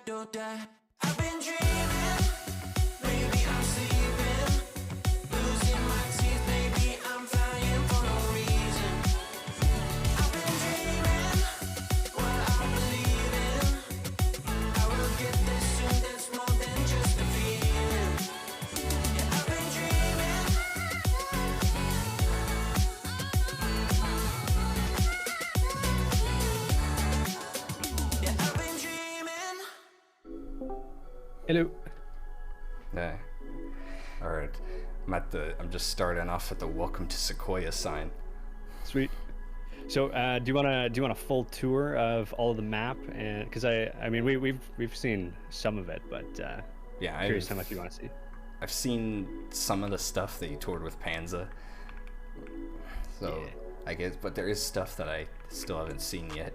don't die. I've been dreaming, maybe I'm sleeping, losing my teeth, maybe I'm flying for no reason. I've been dreaming, what I believe in. I will get this soon, that's more than just a feeling. Yeah, I've been dreaming. Yeah, I've been dreaming. Hello. Yeah. All right. I'm just starting off with the welcome to Sequoia sign. Sweet. So, do you want a full tour of all of the map? And because I mean, we've seen some of it, but Yeah, curious how much you want to see. I've seen some of the stuff that you toured with Panza. So Yeah. I guess, but there is stuff that I still haven't seen yet.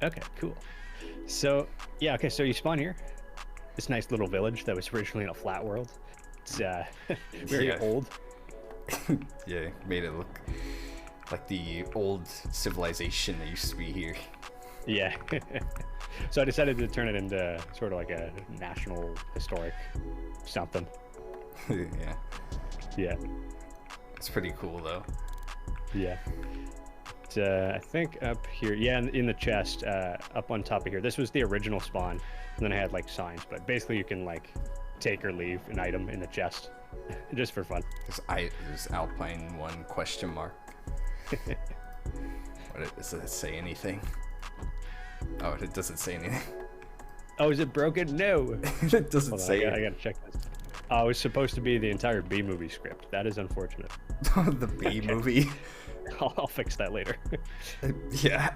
Okay, cool. So yeah, okay. So you spawn here, this nice little village that was originally in a flat world. It's very Yeah. old. Yeah, made it look like the old civilization that used to be here. Yeah. So I decided to turn it into sort of like a national historic something. Yeah, Yeah. it's pretty cool though. Yeah. It's, I think up here, yeah, in the chest, up on top of here. This was the original spawn, and then I had like signs, but basically you can like take or leave an item in the chest, just for fun. There's Alpine1 question mark. Does it say anything? Oh, it doesn't say anything. Oh, is it broken? No. It doesn't Hold on, say I gotta check this. Oh, it was supposed to be the entire B movie script. That is unfortunate. the B movie. I'll fix that later. Yeah,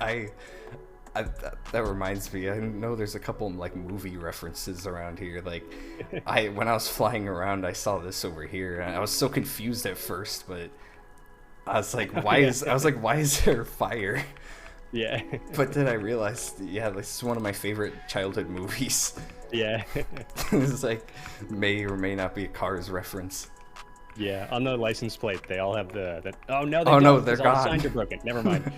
that reminds me. I know there's a couple like movie references around here. Like, when I was flying around, I saw this over here, and I was so confused at first. But I was like, why is there fire? Yeah. But then I realized, yeah, this is one of my favorite childhood movies. Yeah. It's like may or may not be a Cars reference. Yeah. On the license plate, they all have the. Oh no! Oh, no, don't, they're 'cause all the gone. signs are broken. Never mind.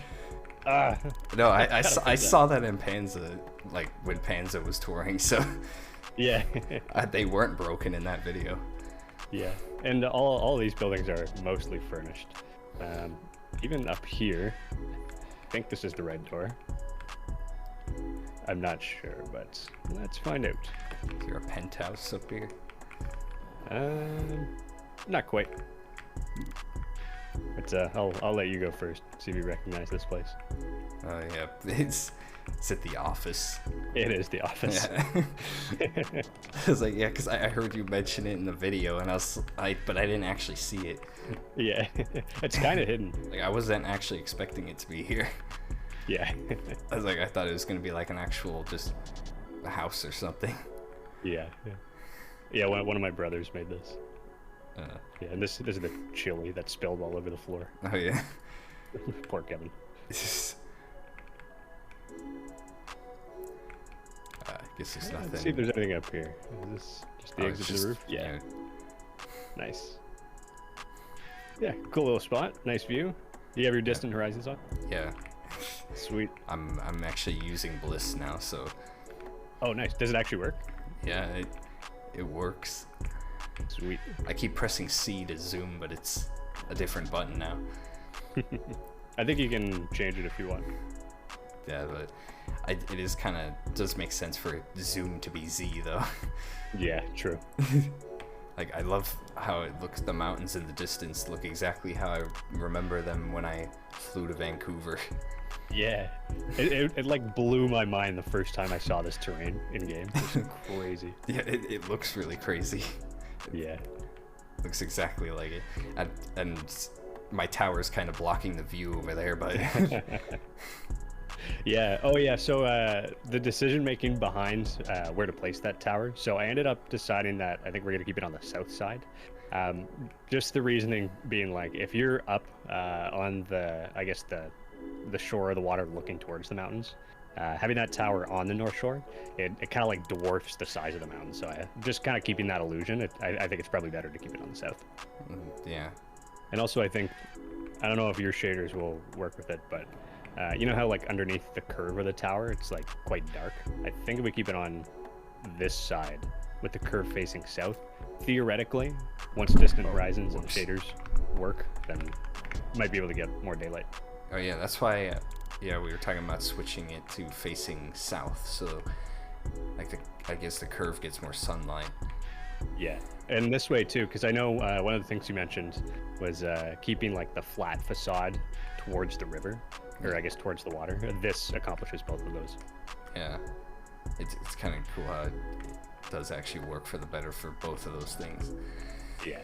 Ah. No, I Gotta saw, fix I that. saw that in Panza, like when Panza was touring. So Yeah. they weren't broken in that video. Yeah. And all these buildings are mostly furnished. Even up here, I think this is the right door. I'm not sure, but let's find out. Is there a penthouse up here? Not quite. But I'll let you go first. See if you recognize this place. Oh yeah, it's at the office. It is the office. Yeah. I was like, yeah, because I heard you mention it in the video, and but I didn't actually see it. Yeah. It's kind of hidden. Like I wasn't actually expecting it to be here. Yeah. I was like, I thought it was gonna be like an actual just a house or something. Yeah. Yeah. One of my brothers made this. Yeah, and this is the chili that spilled all over the floor. Oh yeah. Poor Kevin. I guess there's nothing. Let's see if there's anything up here. Is this just the Oh, exit it's to just- the roof? Yeah. Nice. Yeah, cool little spot. Nice view. You have your distant horizons on? Yeah. Sweet. I'm actually using Bliss now, so Oh, nice. Does it actually work? yeah, it works. Sweet. I keep pressing C to zoom, but it's a different button now. I think you can change it if you want. Yeah, but it is kind of does make sense for zoom to be Z though. Yeah, true. Like I love how it looks. The mountains in the distance look exactly how I remember them when I flew to Vancouver. Yeah. It like blew my mind the first time I saw this terrain in game. It's crazy. Yeah, it looks really crazy. Yeah. Looks exactly like it, and my tower's kind of blocking the view over there, but Yeah. Oh, yeah. So the decision making behind where to place that tower. So I ended up deciding that I think we're gonna keep it on the south side. Just the reasoning being like if you're up on the shore of the water looking towards the mountains, having that tower on the north shore, it kind of like dwarfs the size of the mountain. So just kind of keeping that illusion. I think it's probably better to keep it on the south. yeah. And also I don't know if your shaders will work with it, but You know how like underneath the curve of the tower, it's like quite dark. I think if we keep it on this side with the curve facing south, theoretically, once distant horizons and shaders work, then might be able to get more daylight. Oh yeah, that's why. Yeah, we were talking about switching it to facing south, so like I guess the curve gets more sunlight. Yeah, and this way too, because I know one of the things you mentioned was keeping like the flat facade towards the river, or I guess towards the water. This accomplishes both of those. Yeah, it's kind of cool how it does actually work for the better for both of those things. Yeah.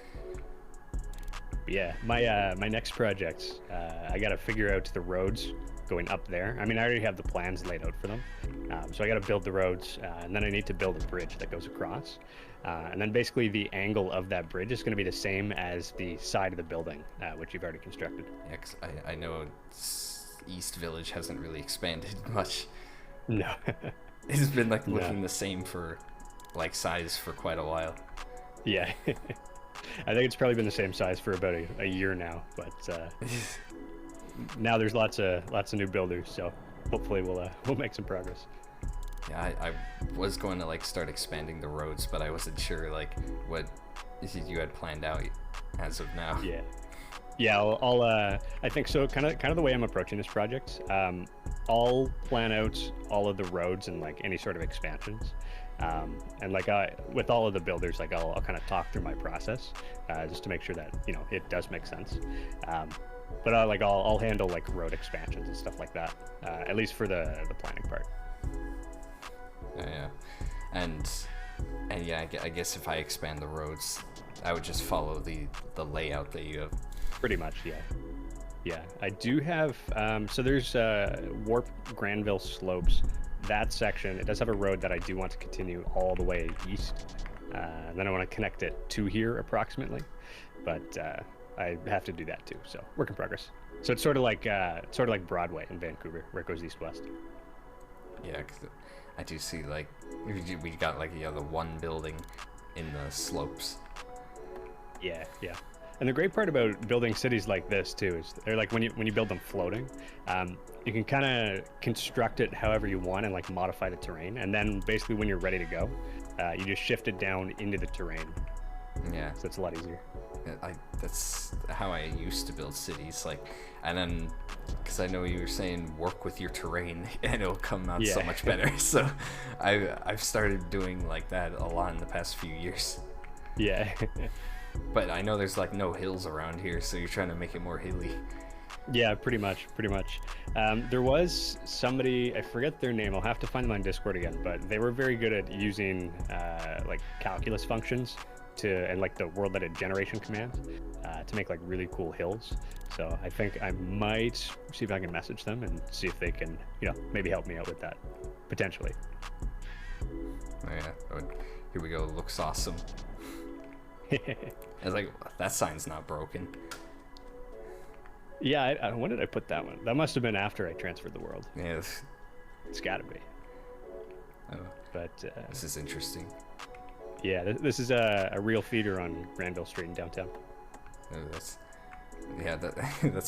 Yeah, my next project, I got to figure out the roads going up there. I mean, I already have the plans laid out for them, so I got to build the roads, and then I need to build a bridge that goes across, and then basically the angle of that bridge is going to be the same as the side of the building, which you've already constructed. Yeah, 'cause I know East Village hasn't really expanded much. No. It's been like looking the same for like size for quite a while. Yeah. I think it's probably been the same size for about a year now, but now there's lots of new builders, so hopefully we'll make some progress. Yeah, I was going to like start expanding the roads, but I wasn't sure like what you had planned out as of now. Yeah, I'll I think so. Kind of the way I'm approaching this project. I'll plan out all of the roads and like any sort of expansions. And like with all of the builders, like I'll kind of talk through my process just to make sure that it does make sense. But I'll handle like road expansions and stuff like that, at least for the planning part. Yeah, and yeah, I guess if I expand the roads, I would just follow the layout that you have. Pretty much, yeah. Yeah, I do have. So there's Warp Granville Slopes. That section, it does have a road that I do want to continue all the way east. Then I want to connect it to here approximately, but I have to do that too. So work in progress. So it's sort of like Broadway in Vancouver, where it goes east-west. Yeah, 'cause I do see like we got like the one building in the slopes. Yeah. And the great part about building cities like this too is they're like when you build them floating, you can kind of construct it however you want and like modify the terrain, and then basically when you're ready to go, you just shift it down into the terrain. Yeah, So it's a lot easier. That's how I used to build cities, like, and then because I know you were saying work with your terrain and it'll come out so much better. So I've started doing like that a lot in the past few years. Yeah. But I know there's like no hills around here, so you're trying to make it more hilly. Yeah, pretty much. There was somebody, I forget their name, I'll have to find them on Discord again, but they were very good at using like calculus functions and like the world edit generation command to make like really cool hills. So I think I might see if I can message them and see if they can, maybe help me out with that, potentially. Oh, yeah, here we go, looks awesome. I was like, that sign's not broken. Yeah, when did I put that one? That must have been after I transferred the world. Yeah. It's gotta be. Oh, But this is interesting. yeah, this is a real feeder on Granville Street in downtown. Oh, that's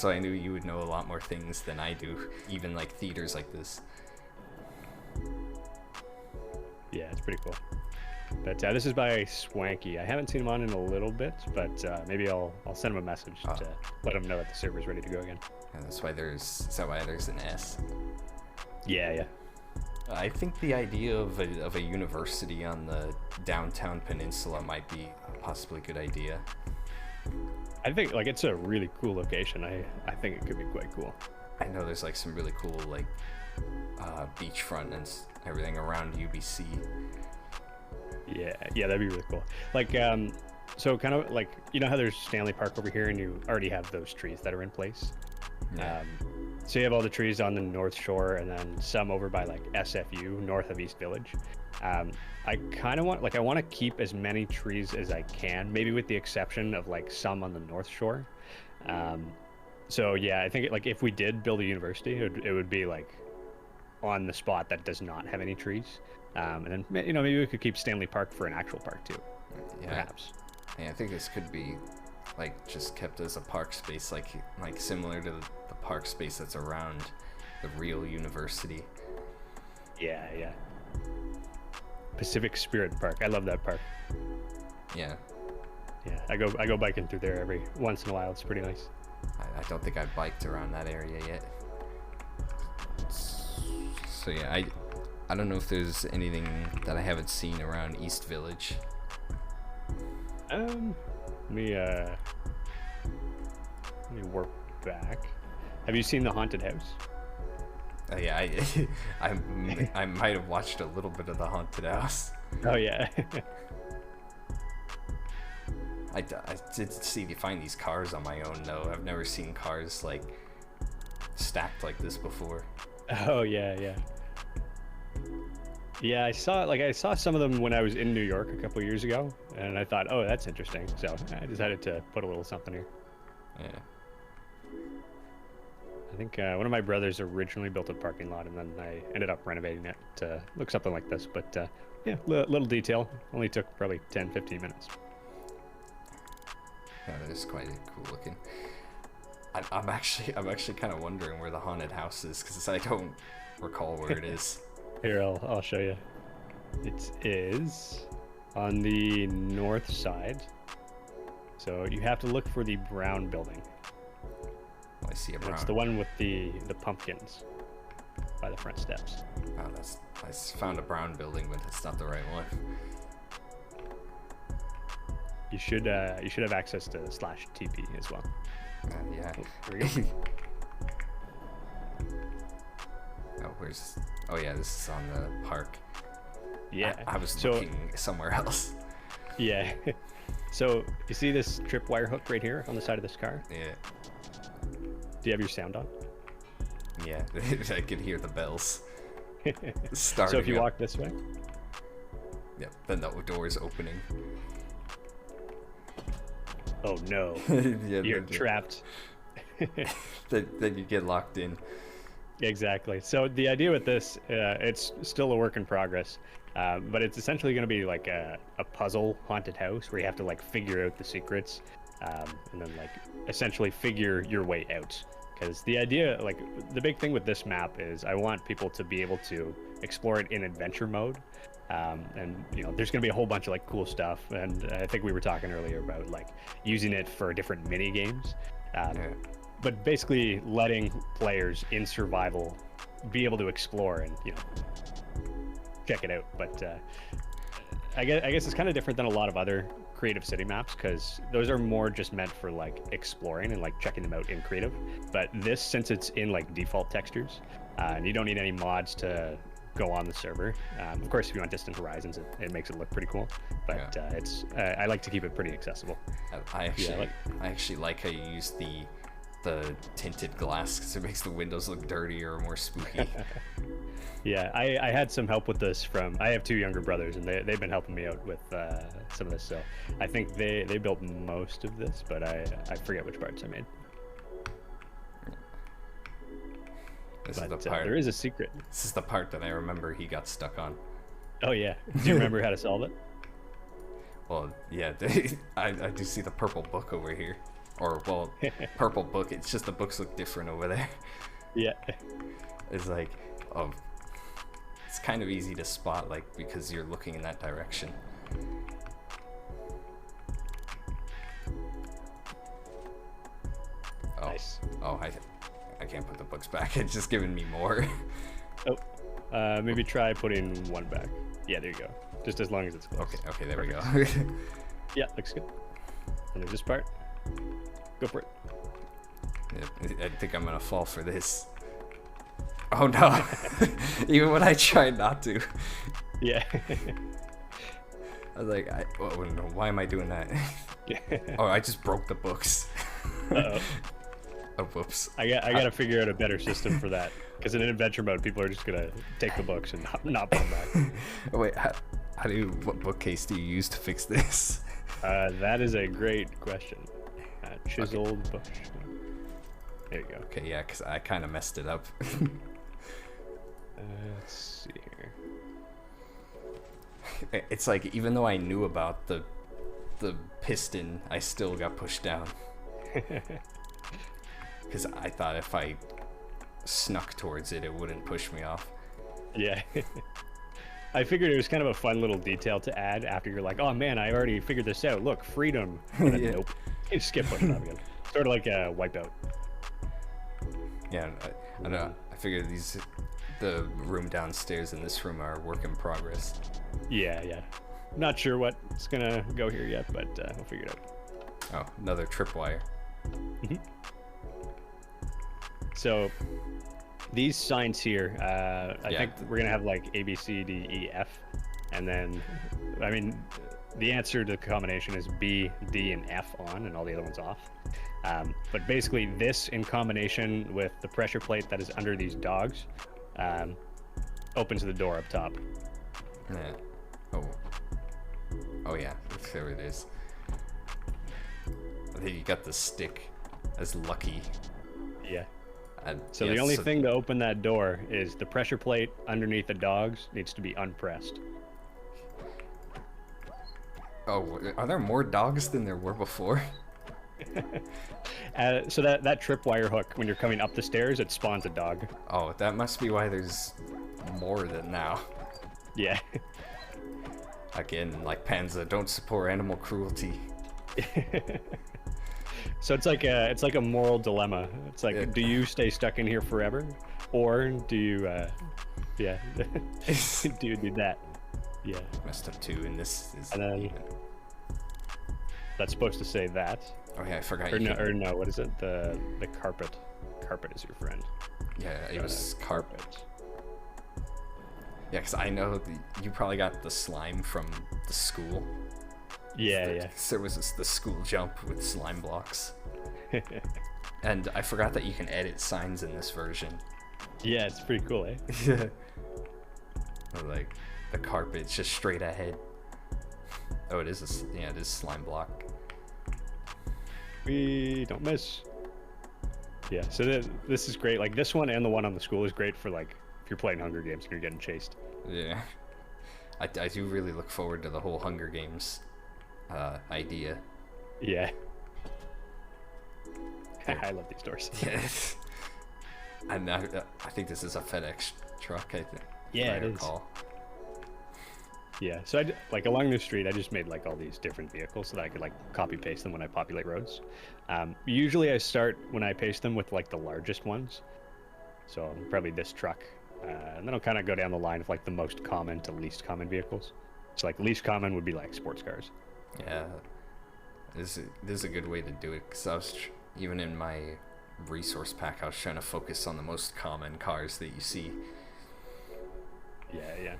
why I knew you would know a lot more things than I do, even like theaters like this. Yeah, it's pretty cool. But this is by Swanky. I haven't seen him on in a little bit, but maybe I'll send him a message to let him know that the server's ready to go again. Yeah, is that why there's an S? Yeah. I think the idea of a university on the downtown peninsula might be a possibly good idea. I think like it's a really cool location. I think it could be quite cool. I know there's like some really cool like beachfront and everything around UBC. Yeah, that'd be really cool. Like, so kind of like, how there's Stanley Park over here and you already have those trees that are in place. Yeah. So you have all the trees on the North Shore and then some over by like SFU, north of East Village. I kind of I want to keep as many trees as I can, maybe with the exception of like some on the North Shore. So yeah, I think like if we did build a university, it would be like on the spot that does not have any trees. And then maybe we could keep Stanley Park for an actual park too. Yeah. Perhaps. Yeah, I think this could be like just kept as a park space, like similar to the park space that's around the real university. Yeah, yeah. Pacific Spirit Park. I love that park. Yeah. Yeah, I go biking through there every once in a while. It's pretty nice. I don't think I've biked around that area yet. So yeah, I don't know if there's anything that I haven't seen around East Village. Let me work back. Have you seen the haunted house? Yeah, I might have watched a little bit of the haunted house. Oh yeah. I did see they find these cars on my own though. I've never seen cars like stacked like this before. Oh yeah, yeah. Yeah, I saw some of them when I was in New York a couple years ago, and I thought, oh, that's interesting. So I decided to put a little something here. Yeah. I think one of my brothers originally built a parking lot, and then I ended up renovating it to look something like this. But yeah, little detail. Only took probably 10-15 minutes. Yeah, that is quite cool looking. I'm actually kind of wondering where the haunted house is because I don't recall where it is. Here, I'll show you. It is on the north side. So you have to look for the brown building. Oh, I see a brown. It's the one with the pumpkins by the front steps. Oh, I found a brown building, but it's not the right one. You should have access to /TP as well. Yeah. Here we go. Oh yeah, this is on the park. Yeah. I was so, looking somewhere else. Yeah. So you see this tripwire hook right here on the side of this car? Yeah. Do you have your sound on? Yeah, I could hear the bells. So if you walk this way. Yep, then the door's opening. Oh no. Yeah, You're trapped. Then you get locked in. Exactly. So the idea with this, it's still a work in progress, but it's essentially going to be like a puzzle haunted house where you have to like figure out the secrets, and then like essentially figure your way out. Because the idea, like the big thing with this map is I want people to be able to explore it in adventure mode. And you know, there's going to be a whole bunch of like cool stuff. And I think we were talking earlier about like using it for different mini games. Yeah. But basically letting players in survival be able to explore and, you know, check it out. But I guess it's kind of different than a lot of other creative city maps because those are more just meant for like exploring and like checking them out in creative. But this, since it's in like default textures, and you don't need any mods to go on the server. Of course, if you want distant horizons, it makes it look pretty cool. But yeah. I like to keep it pretty accessible. I actually like how you use the tinted glass because it makes the windows look dirtier or more spooky. Yeah, I had some help with this from, I have two younger brothers and they've been helping me out with some of this, so I think they built most of this, but I forget which parts I made. This is the part. There is a secret. This is the part that I remember he got stuck on. Oh yeah, do you remember how to solve it? Well, yeah, I do see the purple book over here. Or, well, purple book. It's just the books look different over there. Yeah. It's like, oh, it's kind of easy to spot, like, because you're looking in that direction. Oh, nice. Oh, I can't put the books back. It's just giving me more. Oh, maybe try putting one back. Yeah, there you go. Just as long as it's close. Okay, there Perfect. We go. Yeah, looks good. And there's this part. Go for it. I think I'm gonna fall for this. Oh no! Even when I try not to. Yeah. I was like, oh no, why am I doing that? Yeah. Oh, I just broke the books. Uh-oh. Oh, whoops. I gotta figure out a better system for that. Because in an adventure mode, people are just gonna take the books and not put them back. Oh, wait, what bookcase do you use to fix this? That is a great question. Chiseled bush. There you go. Okay, yeah, because I kind of messed it up. Let's see here. It's like, even though I knew about the piston, I still got pushed down. Because I thought if I snuck towards it, it wouldn't push me off. Yeah. I figured it was kind of a fun little detail to add after you're like, oh man, I already figured this out. Look, freedom. And then, Yeah. nope. You skip pushing up again. Sort of like a wipeout. Yeah, I know. I figured the room downstairs and this room are work in progress. Yeah. Not sure what's gonna go here yet, but we'll figure it out. Oh, another tripwire. So these signs here, I Yeah. think we're gonna have like A, B, C, D, E, F, and then, I mean, the answer to the combination is B, D, and F on, and all the other ones off. But basically, this in combination with the pressure plate that is under these dogs opens the door up top. Yeah. Oh yeah, there it is. I think you got the stick as lucky. Yeah. And, So yeah, the only thing to open that door is the pressure plate underneath the dogs needs to be unpressed. Oh, are there more dogs than there were before? So that tripwire hook, when you're coming up the stairs, it spawns a dog. Oh, that must be why there's more than now. Yeah. Again, like Panza, don't support animal cruelty. So it's like a moral dilemma. It's like, Yeah. do you stay stuck in here forever, or do you, do you do that? Yeah. Messed up too, and this is. And then even. that's supposed to say that. Oh yeah, I forgot. Or you no, can- or no, what is it? The carpet. Carpet is your friend. Yeah, it was carpet. Yeah, because I know you probably got the slime from the school. Yeah. There was the school jump with slime blocks. And I forgot that you can edit signs in this version. Yeah, it's pretty cool, eh? Yeah. Like the carpet's just straight ahead. Oh, it is it is slime block. We don't miss. Yeah, so this is great. Like this one and the one on the school is great for like if you're playing Hunger Games and you're getting chased. Yeah. I do really look forward to the whole Hunger Games idea. Yeah. I love these doors. Yes. And I think this is a FedEx truck, I think. Yeah, I it is. recall. Yeah, so like along the street, I just made like all these different vehicles so that I could like copy paste them when I populate roads. Usually I start when I paste them with like the largest ones. So probably this truck. And then I'll kind of go down the line of like the most common to least common vehicles. So like least common would be like sports cars. Yeah. This is a good way to do it, because I was even in my resource pack, I was trying to focus on the most common cars that you see. Yeah.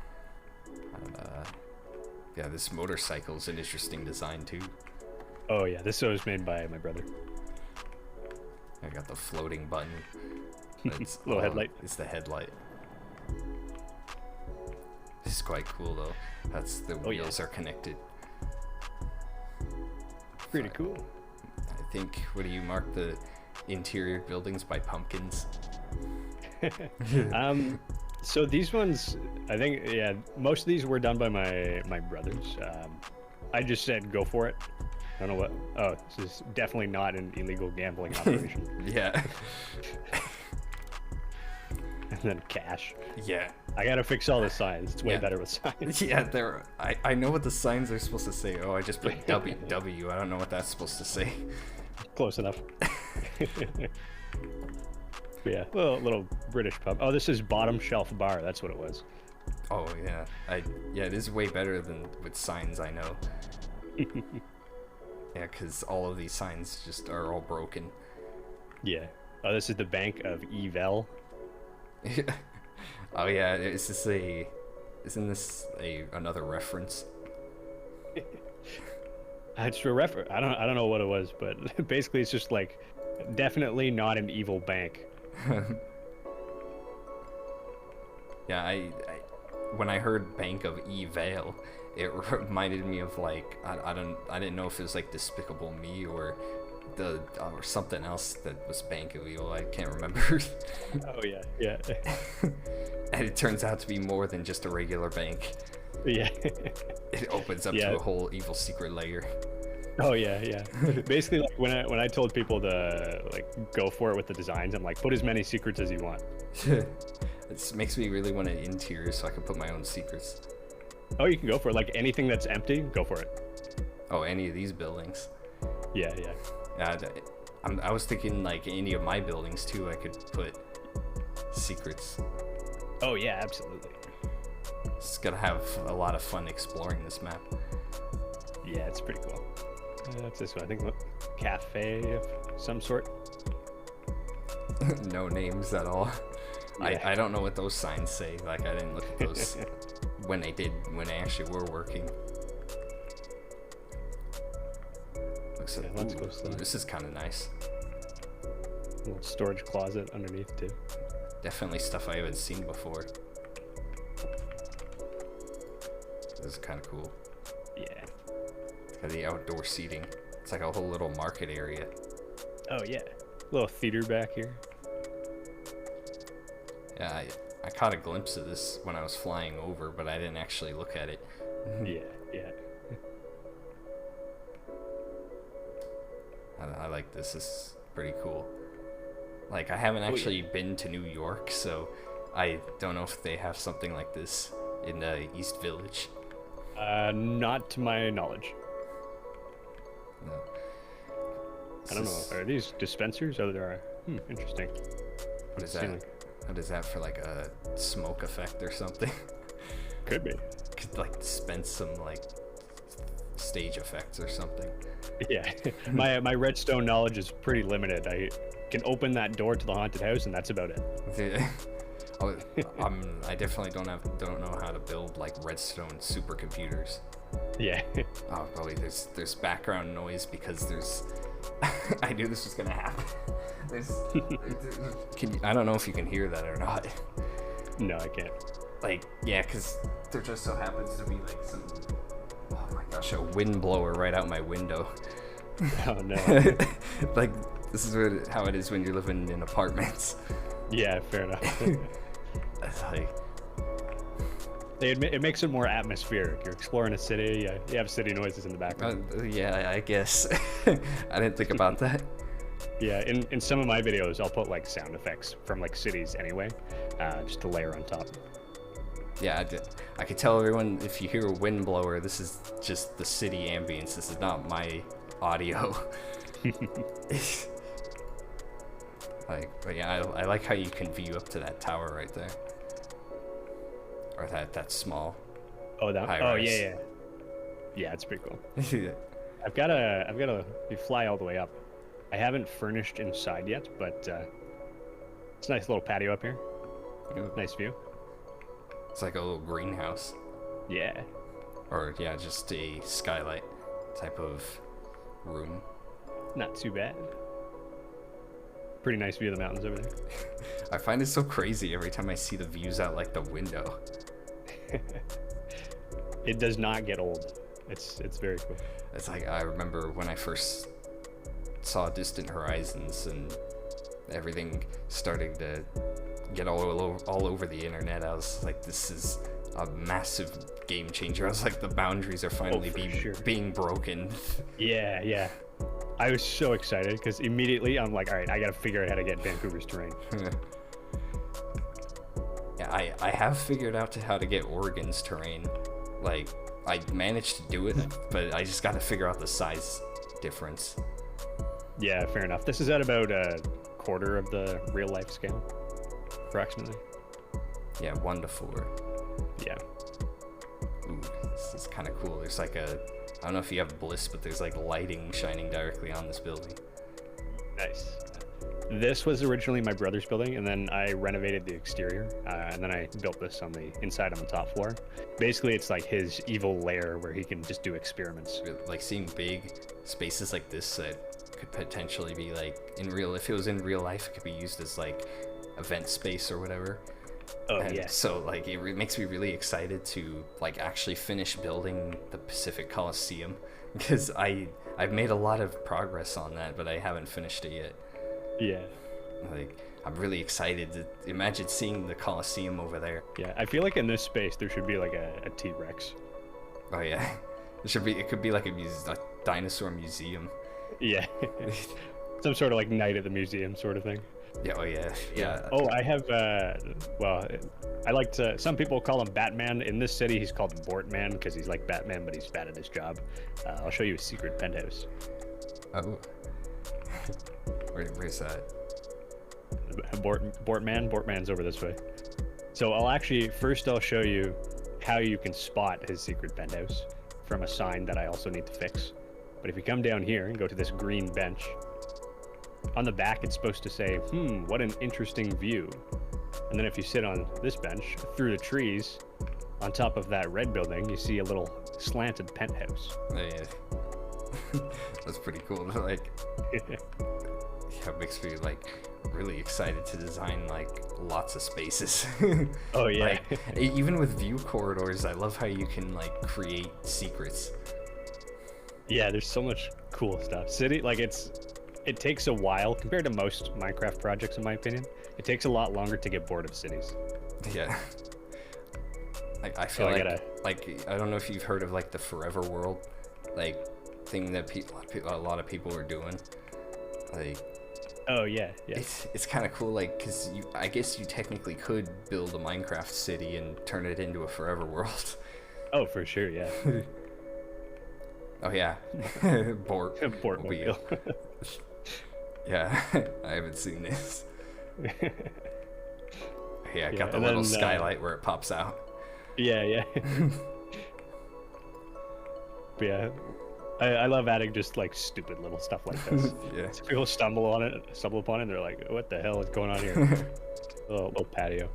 And, yeah, this motorcycle is an interesting design too. Oh yeah, this was made by my brother. I got the floating button. It's Little headlight. It's the headlight. This is quite cool though. That's the Oh, yeah. wheels are connected. Pretty cool. I think, what do you mark the interior buildings by pumpkins? So these ones, I think, yeah, most of these were done by my brothers. I just said go for it. I don't know what. Oh, this is definitely not an illegal gambling operation. Yeah. And then cash. Yeah. I gotta fix all the signs. It's way Yeah. better with signs. Yeah, I know what the signs are supposed to say. Oh, I just put W. I don't know what that's supposed to say. Close enough. Yeah, little British pub. Oh, this is bottom shelf bar. That's what it was. Oh yeah. Yeah, it is way better than with signs, I know. Yeah, because all of these signs just are all broken. Yeah. Oh, this is the Bank of Evel. Oh yeah, isn't this another reference? It's a reference. I don't know what it was, but basically it's just like definitely not an evil bank. Yeah, I when I heard Bank of Evale, it reminded me of like I didn't know if it was like Despicable Me or something else that was Bank of Evil. I can't remember. Oh yeah. And it turns out to be more than just a regular bank. Yeah. It opens up Yeah. to a whole evil secret layer. Oh yeah, yeah. Basically, like when I told people to like go for it with the designs, I'm like, put as many secrets as you want. It makes me really want an interior so I can put my own secrets. Oh, you can go for it. Like anything that's empty, go for it. Oh, any of these buildings. Yeah, yeah. I was thinking like any of my buildings too. I could put secrets. Oh yeah, absolutely. It's gonna have a lot of fun exploring this map. Yeah, it's pretty cool. That's this one. I think cafe of some sort. No names at all. Yeah. I don't know what those signs say. Like I didn't look at those when they actually were working. Looks like, let's go slow. this is kind of nice. Little storage closet underneath too. Definitely stuff I haven't seen before. This is kind of cool. Yeah. It's got the outdoor seating. It's like a whole little market area. Oh yeah. Little theater back here. Yeah, I caught a glimpse of this when I was flying over, but I didn't actually look at it. Yeah, yeah. I like this. This is pretty cool. Like, I haven't actually been to New York, so I don't know if they have something like this in the East Village. Not to my knowledge. No. I don't know. Are these dispensers? Oh, there are. Interesting. What is that? What is that for, like a smoke effect or something? Could be. Could like dispense some like stage effects or something. Yeah. my redstone knowledge is pretty limited. I can open that door to the haunted house, and that's about it. Oh, I definitely don't know how to build like redstone supercomputers. Yeah. Oh, probably there's background noise because there's. I knew this was gonna happen. I don't know if you can hear that or not. No, I can't. Like, yeah, because there just so happens to be like some. Oh my gosh, a wind blower right out my window. Oh no. Like, this is how it is when you're living in apartments. Yeah, fair enough. It's like. It makes it more atmospheric. You're exploring a city. You have city noises in the background. Yeah, I guess. I didn't think about that. Yeah, in some of my videos, I'll put like sound effects from like cities anyway, just to layer on top. Yeah, I could tell everyone if you hear a wind blower, this is just the city ambience. This is not my audio. But yeah, I like how you can view up to that tower right there, or that small. Oh, that. high Oh, rise. yeah. Yeah, it's pretty cool. I've got to fly all the way up. I haven't furnished inside yet, but it's a nice little patio up here. Nice view. It's like a little greenhouse, Yeah. or yeah, just a skylight type of room. Not too bad. Pretty nice view of the mountains over there. I find it so crazy every time I see the views out like the window. It does not get old. It's very cool. It's like I remember when I first saw Distant Horizons and everything starting to get all over the internet. I was like, this is a massive game changer. I was like, the boundaries are finally being broken. Yeah, yeah. I was so excited because immediately I'm like, all right, I got to figure out how to get Vancouver's terrain. Yeah, I have figured out how to get Oregon's terrain. Like, I managed to do it, but I just got to figure out the size difference. Yeah, fair enough. This is at about a quarter of the real life scale, approximately. Yeah, 1 to 4. Yeah. Ooh, this is kind of cool. There's like I don't know if you have Bliss, but there's like lighting shining directly on this building. Nice. This was originally my brother's building, and then I renovated the exterior, and then I built this on the inside on the top floor. Basically, it's like his evil lair where he can just do experiments. Like seeing big spaces like this that could potentially be like if it was in real life, it could be used as like event space or whatever. Oh, And yeah. so like it makes me really excited to like actually finish building the Pacific Coliseum, because I've made a lot of progress on that, but I haven't finished it yet. Yeah. Like, I'm really excited to imagine seeing the Coliseum over there. Yeah, I feel like in this space there should be like a T-Rex. Oh yeah, It could be like a dinosaur museum. Yeah. Some sort of like night at the museum sort of thing. Yeah. Oh yeah. Yeah. Oh, I have, well, I like to, some people call him Batman. In this city, he's called Bortman because he's like Batman, but he's bad at his job. I'll show you a secret penthouse. Oh. Where's that? Bortman's over this way. So I'll show you how you can spot his secret penthouse from a sign that I also need to fix. But if you come down here and go to this green bench, on the back it's supposed to say, what an interesting view. And then if you sit on this bench, through the trees, on top of that red building, you see a little slanted penthouse. Oh, yeah. That's pretty cool. Like, yeah, it makes me like really excited to design like lots of spaces. Oh yeah. Like, even with view corridors, I love how you can like create secrets. Yeah, there's so much cool stuff. City, like it takes a while compared to most Minecraft projects, in my opinion. It takes a lot longer to get bored of cities. Yeah. Like I feel like I don't know if you've heard of like the Forever World, like thing that a lot of people are doing. Like. Oh yeah. It's kind of cool, like, because I guess you technically could build a Minecraft city and turn it into a Forever World. Oh, for sure, yeah. Oh yeah, Bortmobile. Yeah, I haven't seen this. Yeah, I got the and little then, skylight where it pops out. Yeah. But yeah, I love adding just like stupid little stuff like this. Yeah. So people stumble upon it, and they're like, "What the hell is going on here?" little patio.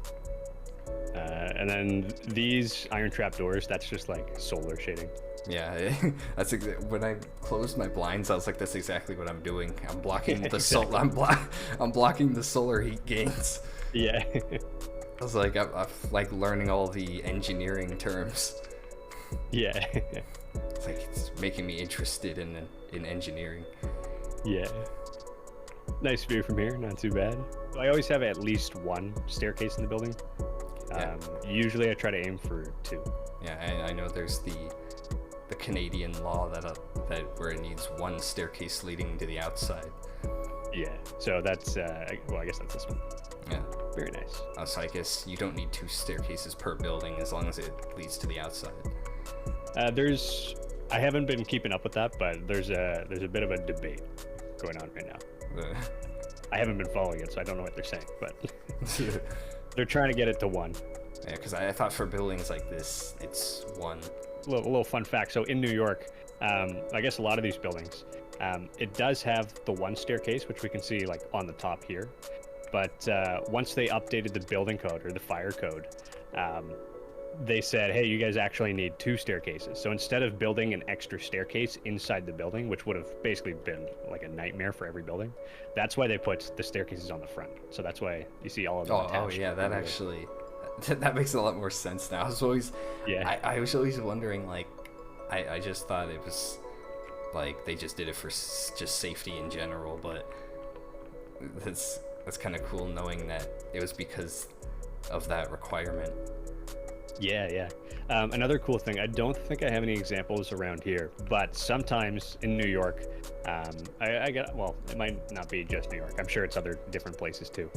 And then these iron trap doors, that's just like solar shading. Yeah, that's when I closed my blinds, I was like, "That's exactly what I'm doing. I'm blocking the Exactly. I'm blocking the solar heat gains." Yeah. I was like, I'm like learning all the engineering terms. Yeah. It's like it's making me interested in engineering. Yeah. Nice view from here, not too bad. I always have at least one staircase in the building. Yeah. Usually I try to aim for 2. Yeah, I know there's the Canadian law that where it needs one staircase leading to the outside. Yeah. So that's well, I guess that's this one. Yeah. Very nice. So I guess you don't need 2 staircases per building as long as it leads to the outside. I haven't been keeping up with that, but there's a bit of a debate going on right now. I haven't been following it, so I don't know what they're saying, but they're trying to get it to 1. Yeah, because I thought for buildings like this, it's 1. A little fun fact. So in New York, I guess a lot of these buildings, it does have the 1 staircase, which we can see like on the top here. But once they updated the building code or the fire code, they said, hey, you guys actually need 2 staircases. So instead of building an extra staircase inside the building, which would have basically been like a nightmare for every building, that's why they put the staircases on the front. So that's why you see all of them attached. Oh yeah, that actually, that makes a lot more sense now. I was always, I was always wondering, like, I just thought it was like they just did it for just safety in general, but that's kind of cool knowing that it was because of that requirement. Yeah. Another cool thing, I don't think I have any examples around here, but sometimes in New York, well, it might not be just New York. I'm sure it's other different places too.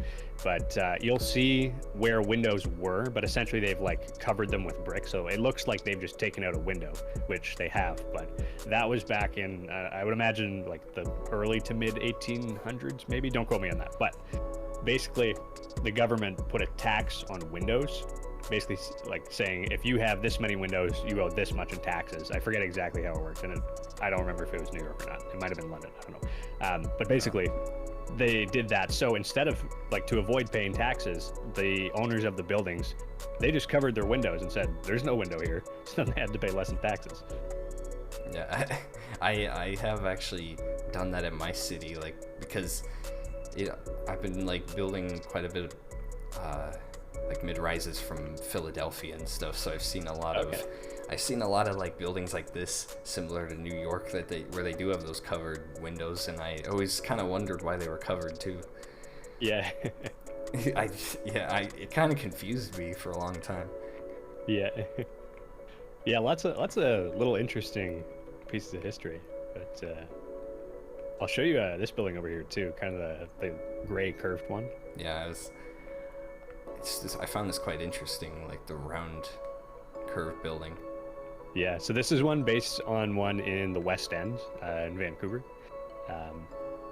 But you'll see where windows were, but essentially they've like covered them with brick. So it looks like they've just taken out a window, which they have. But that was back in, I would imagine like the early to mid 1800s, maybe. Don't quote me on that. But basically the government put a tax on windows, basically like saying if you have this many windows, you owe this much in taxes. I forget exactly how it worked, and I don't remember if it was New York or not. It might have been London, I don't know. But basically they did that. So instead of like, to avoid paying taxes, the owners of the buildings, they just covered their windows and said there's no window here, so they had to pay less in taxes. Yeah, I have actually done that in my city, like, because I've been like building quite a bit of like mid-rises from Philadelphia and stuff, so I've seen a lot of like buildings like this similar to New York where they do have those covered windows, and I always kind of wondered why they were covered too. Yeah. It kind of confused me for a long time. Yeah. Yeah, lots of little interesting pieces of history. But I'll show you this building over here too, kind of the gray curved one. Yeah, I found this quite interesting, like the round curved building. Yeah, so this is one based on one in the West End in Vancouver.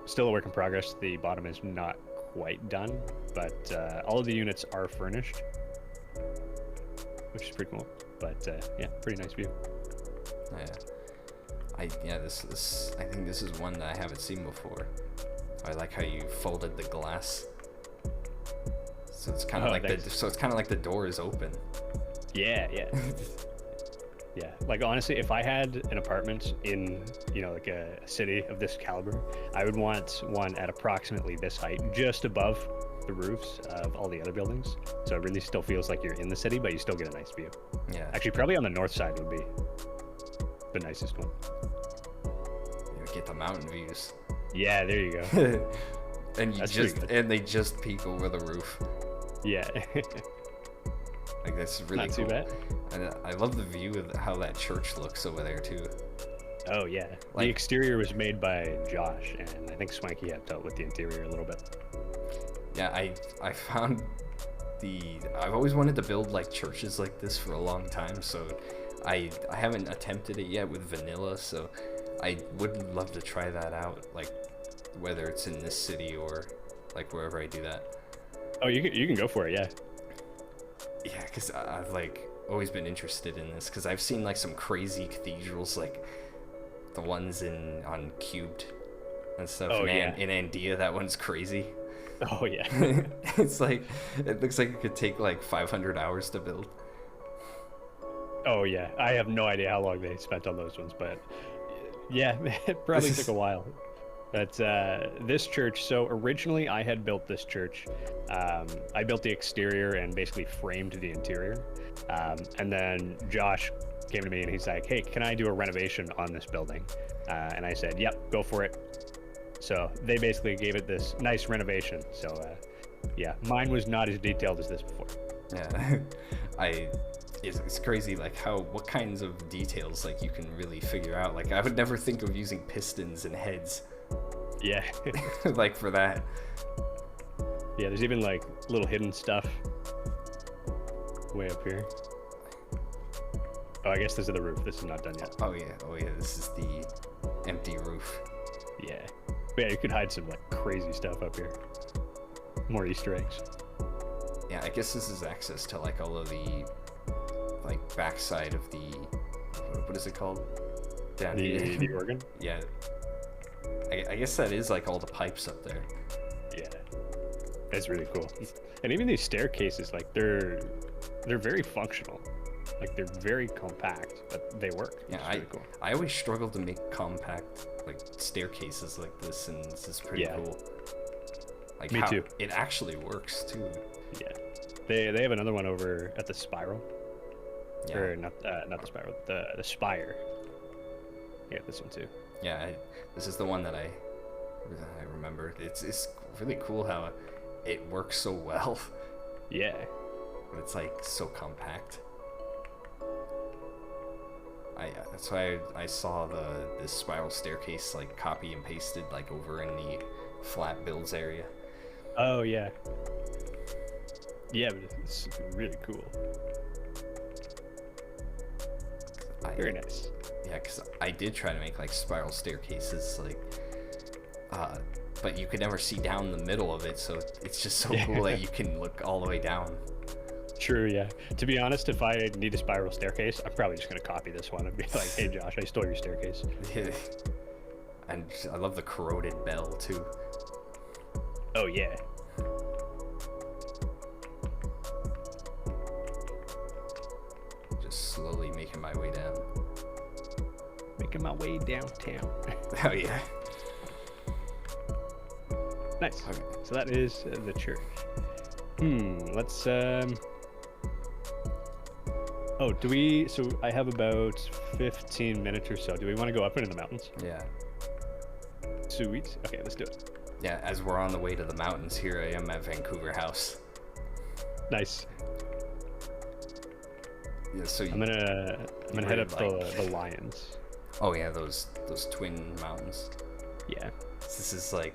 Still a work in progress. The bottom is not quite done, but all of the units are furnished, which is pretty cool. But yeah, pretty nice view. Yeah, this I think this is one that I haven't seen before. I like how you folded the glass, so it's kind of like the door is open. Yeah, yeah. Yeah, like honestly, if I had an apartment in, like a city of this caliber, I would want one at approximately this height, just above the roofs of all the other buildings. So it really still feels like you're in the city, but you still get a nice view. Yeah. Actually, probably on the north side would be the nicest one. You get the mountain views. Yeah, there you go. And they just peek over the roof. Yeah. Like that's really Not cool. too bad. And I love the view of how that church looks over there too. Oh yeah. Like- The exterior was made by Josh, and I think Swanky helped out with the interior a little bit. Yeah, I found I've always wanted to build like churches like this for a long time, so I haven't attempted it yet with vanilla, so I would love to try that out, like whether it's in this city or like wherever I do that. Oh, you can go for it, yeah. Yeah, because I've like always been interested in this, because I've seen like some crazy cathedrals, like the ones on Cubed and stuff. Oh, in Andia, that one's crazy. Oh yeah. It's like, it looks like it could take like 500 hours to build. Oh yeah. I have no idea how long they spent on those ones, but yeah, it probably took a while. But this church, so originally I had built this church. I built the exterior and basically framed the interior. And then Josh came to me and he's like, hey, can I do a renovation on this building? And I said, yep, go for it. So they basically gave it this nice renovation. So yeah, mine was not as detailed as this before. Yeah, it's crazy like what kinds of details like you can really figure out. Like I would never think of using pistons and heads. Yeah. Like for that. Yeah, there's even like little hidden stuff way up here. Oh, I guess this is the roof. This is not done yet. Oh yeah, this is the empty roof. Yeah. But yeah, you could hide some like crazy stuff up here. More Easter eggs. Yeah, I guess this is access to like all of the like backside of the, what is it called? Down here. The organ? Yeah. I guess that is like all the pipes up there. Yeah. That's really cool. And even these staircases, like they're very functional. Like they're very compact, but they work. Yeah, It's really cool. I always struggle to make compact like staircases like this, and this is pretty cool. Like Me too. It actually works too. Yeah. They have another one over at the Spiral. Yeah. Or not the Spiral, the Spire. Yeah, this one too. Yeah, this is the one that I remember. It's really cool how it works so well. Yeah. But it's like so compact. That's why I saw this spiral staircase like copy and pasted like over in the flat builds area. Oh yeah. Yeah, but it's really cool. Very nice. Yeah, because I did try to make like spiral staircases, like, but you could never see down the middle of it, so it's just so cool that you can look all the way down. True, yeah. To be honest, if I need a spiral staircase, I'm probably just gonna copy this one and be like, "Hey, Josh, I stole your staircase." And I love the corroded bell too. Oh yeah. Just slowly making my way down. Making my way downtown. Oh yeah. Nice. Okay. So that is the church. Let's Oh, so I have about 15 minutes or so. Do we want to go up into the mountains? Yeah. Sweet. Okay, let's do it. Yeah, as we're on the way to the mountains, here I am at Vancouver House. Nice. Yeah, so I'm gonna head really up the Lions. Oh yeah, those twin mountains. Yeah. This is like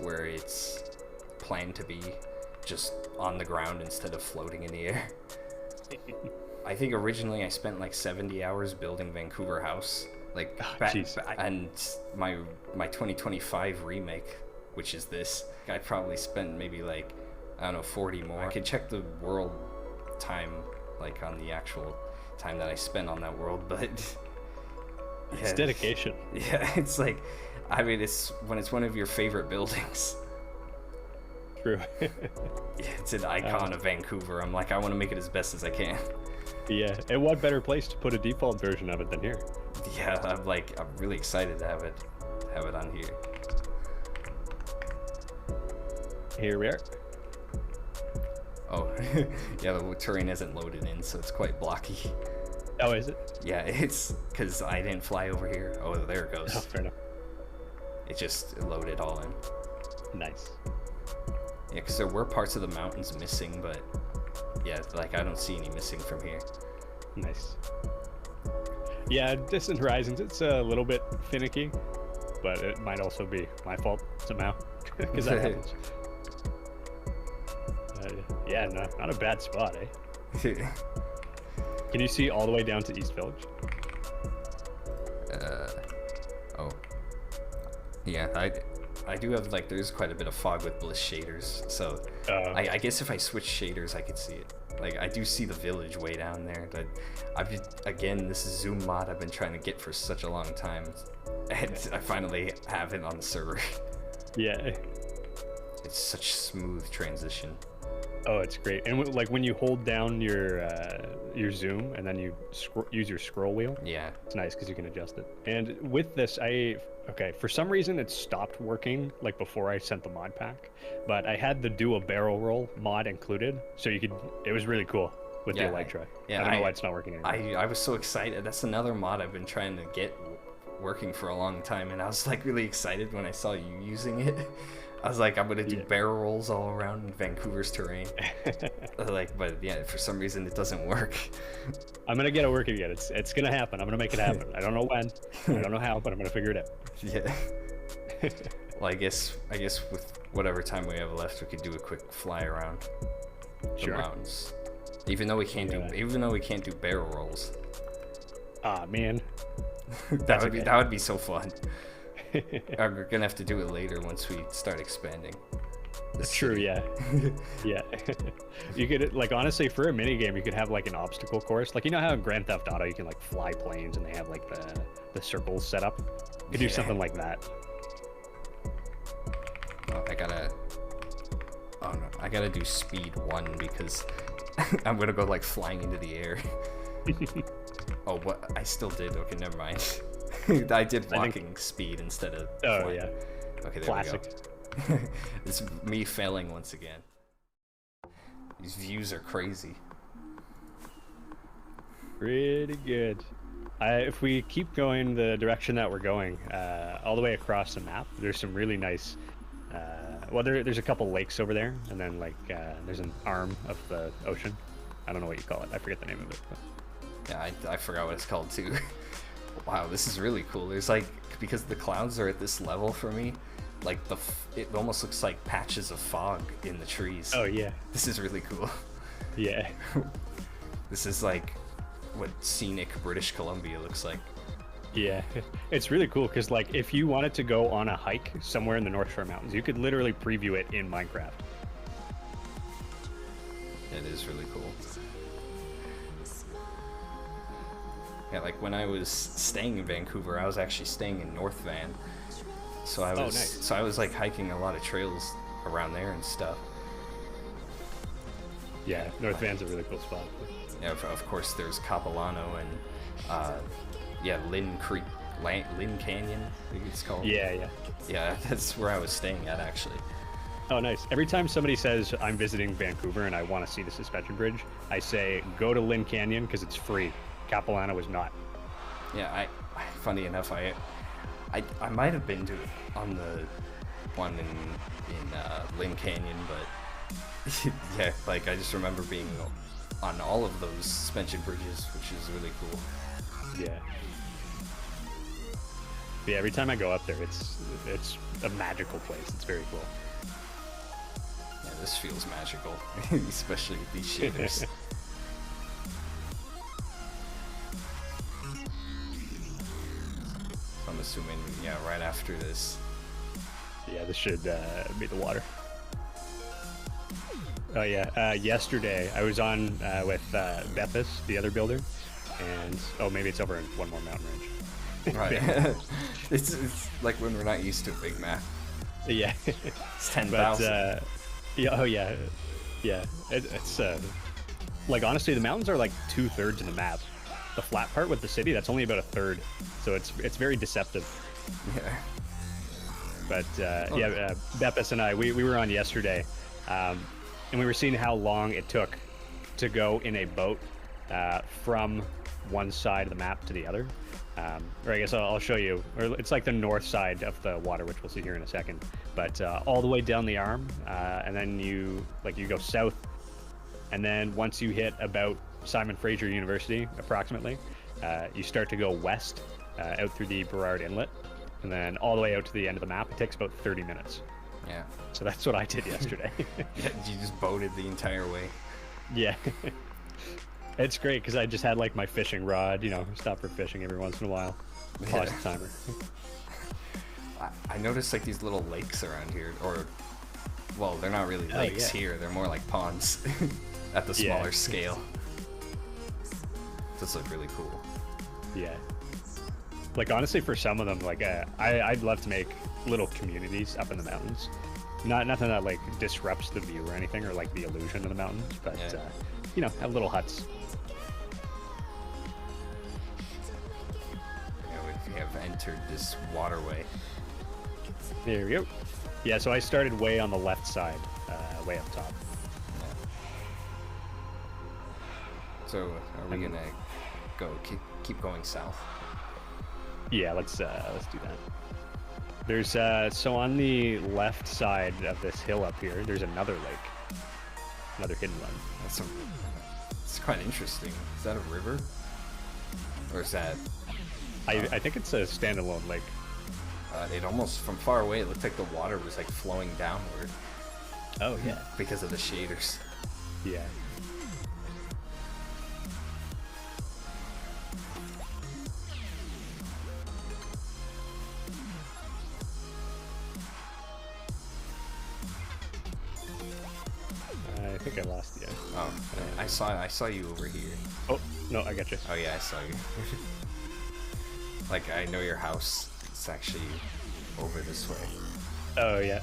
where it's planned to be, just on the ground instead of floating in the air. I think originally I spent like 70 hours building Vancouver House, like and my 2025 remake, which is this, I probably spent maybe like, I don't know, 40 more. I could check the world time, like on the actual time that I spent on that world, but it's dedication. Yeah, it's like, I mean, it's when it's one of your favorite buildings. True. It's an icon of Vancouver. I'm like, I want to make it as best as I can. Yeah, and what better place to put a default version of it than here? Yeah, I'm really excited to have it on here. Here we are. Oh, yeah, the terrain isn't loaded in, so it's quite blocky. Oh, is it? Yeah, it's because I didn't fly over here. Oh, there it goes. Oh, fair enough. It just loaded all in. Nice. Yeah, because there were parts of the mountains missing, but yeah, like I don't see any missing from here. Nice. Yeah, Distant Horizons, it's a little bit finicky, but it might also be my fault somehow, because that happens. Yeah, no, not a bad spot, eh? Can you see all the way down to East Village? Oh. Yeah, I do have, like, there's quite a bit of fog with Bliss shaders, so I guess if I switch shaders, I could see it. Like, I do see the village way down there, but again, this is Zoom mod I've been trying to get for such a long time, and I finally have it on the server. Yeah. It's such smooth transition. Oh, it's great. And like when you hold down your zoom and then you use your scroll wheel, yeah, it's nice because you can adjust it. And with this, okay, for some reason it stopped working like before I sent the mod pack, but I had the do a barrel roll mod included, so you could. It was really cool with the Elytra. Yeah, I don't know why it's not working anymore. I was so excited. That's another mod I've been trying to get working for a long time, and I was like really excited when I saw you using it. I was like, I'm gonna do barrel rolls all around Vancouver's terrain. Like, but yeah, for some reason it doesn't work. I'm gonna get it working again. It's gonna happen. I'm gonna make it happen. I don't know when. I don't know how, but I'm gonna figure it out. Yeah. Well, I guess with whatever time we have left, we could do a quick fly around the mountains. Even though we can't do barrel rolls. Ah, man. That would be so fun. We're gonna have to do it later once we start expanding. True, yeah. Yeah. You could, like, honestly, for a mini game, you could have like an obstacle course. Like, you know how in Grand Theft Auto you can like fly planes and they have like the circles set up? You could do something like that. Oh, I gotta do speed 1 because I'm gonna go like flying into the air. Oh, what? I still did. Okay, never mind. I did walking speed instead of flying. Yeah. Okay, there Classic. we go. It's me failing once again. These views are crazy. Pretty good. If we keep going the direction that we're going, all the way across the map, there's some really nice. Well, there's a couple lakes over there, and then like there's an arm of the ocean. I don't know what you call it. I forget the name of it. But... Yeah, I forgot what it's called too. Wow, this is really cool. There's like, because the clouds are at this level for me, like it almost looks like patches of fog in the trees. Oh yeah. This is really cool. Yeah. This is like what scenic British Columbia looks like. Yeah, it's really cool because like if you wanted to go on a hike somewhere in the North Shore Mountains, you could literally preview it in Minecraft. It is really cool. Yeah, like when I was staying in Vancouver, I was actually staying in North Van. So I was so I was like hiking a lot of trails around there and stuff. Yeah, North Van's a really cool spot. Yeah, of course there's Capilano and yeah, Lynn Creek, Lynn Canyon, I think it's called. Yeah. Yeah, that's where I was staying at actually. Oh, nice. Every time somebody says I'm visiting Vancouver and I want to see the suspension bridge, I say go to Lynn Canyon because it's free. Capilano is not. Yeah, funny enough, I might have been to on the one in Lynn Canyon, but yeah, like I just remember being on all of those suspension bridges, which is really cool. Yeah. Yeah, every time I go up there, it's a magical place. It's very cool. Yeah, this feels magical, especially with these shaders. I'm assuming, yeah, right after this. Yeah, this should be the water. Oh yeah, yesterday I was on with Bethis, the other builder, and maybe it's over in one more mountain range. Right. it's like when we're not used to a big map. Yeah. It's 10,000. Yeah. Oh yeah. Yeah. It's like honestly, the mountains are like 2/3 of the map. The flat part with the city, that's only about 1/3. So it's very deceptive. Yeah. But Bepis and I, we were on yesterday, and we were seeing how long it took to go in a boat from one side of the map to the other. Or I guess I'll show you. Or it's like the north side of the water, which we'll see here in a second. But all the way down the arm, and then you go south, and then once you hit about Simon Fraser University, approximately, you start to go west out through the Burrard Inlet, and then all the way out to the end of the map. It takes about 30 minutes. Yeah. So that's what I did yesterday. Yeah, you just boated the entire way. Yeah. It's great because I just had like my fishing rod, stop for fishing every once in a while. Pause the timer. I noticed like these little lakes around here, or, well, they're not really lakes here. They're more like ponds at the smaller scale. This look really cool. Yeah. Like honestly, for some of them, like I'd love to make little communities up in the mountains. Nothing that like disrupts the view or anything, or like the illusion of the mountains, but have little huts. We have entered this waterway. There we go. Yeah, so I started way on the left side, way up top. So are we gonna keep going south? Yeah, let's do that. There's so on the left side of this hill up here, there's another lake, another hidden one. It's quite interesting. Is that a river, or is that? I think it's a standalone lake. It almost, from far away, it looked like the water was like flowing downward. Oh yeah. Because of the shaders. Yeah. I think I lost you. Oh, I saw you over here. Oh no, I got you. Oh yeah, I saw you. Like, I know your house. It's actually over this way. Oh yeah.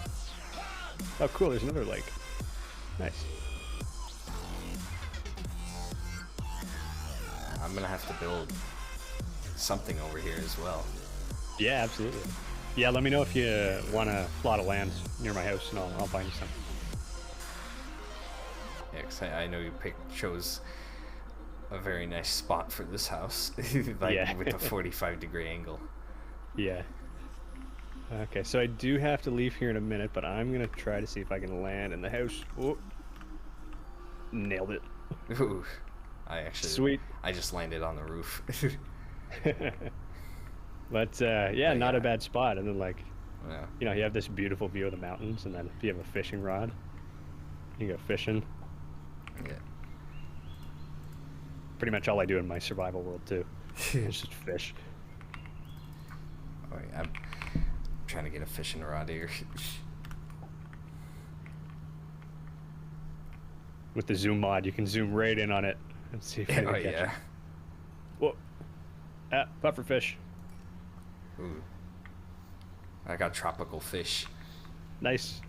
Oh cool, there's another lake. Nice. I'm gonna have to build something over here as well. Yeah, absolutely. Yeah, let me know if you want a plot of land near my house, and I'll find you some. Yeah, 'cause I know you chose a very nice spot for this house, like with the 45-degree angle. Yeah. Okay, so I do have to leave here in a minute, but I'm gonna try to see if I can land in the house. Oh, nailed it. Ooh, Sweet. I just landed on the roof. But not a bad spot. And then Yeah. you have this beautiful view of the mountains, and then if you have a fishing rod, you go fishing. Yeah. Pretty much all I do in my survival world too. It's just fish. Oh, yeah, I'm trying to get a fishing rod here. With the zoom mod, you can zoom right in on it and see if you can catch it. Whoa. Puffer fish. Ooh. I got tropical fish. Nice.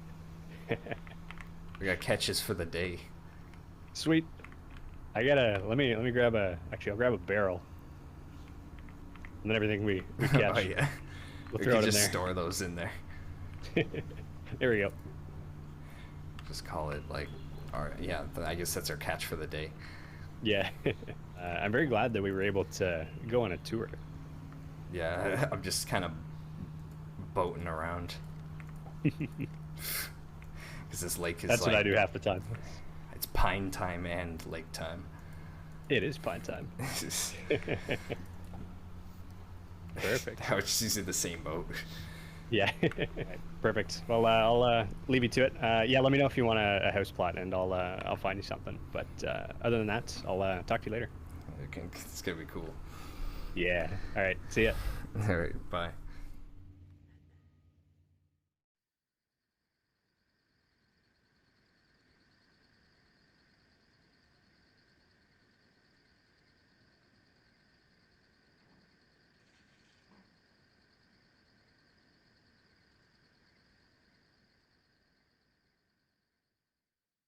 We got catches for the day. Sweet. I gotta let me grab I'll grab a barrel. And then everything we catch. Oh yeah. We'll We throw can it in just there. store those in there. There we go. Just call it like I guess that's our catch for the day. Yeah. I'm very glad that we were able to go on a tour. Yeah, I'm just kind of boating around. Because this lake is That's what I do half the time. It's pine time and lake time. It is pine time. Perfect. I was just using the same boat. Yeah. Perfect. Well, I'll leave you to it. Yeah, let me know if you want a house plot, and I'll find you something. But other than that, I'll talk to you later. Okay, it's gonna be cool. Yeah. All right. See ya. All right, bye.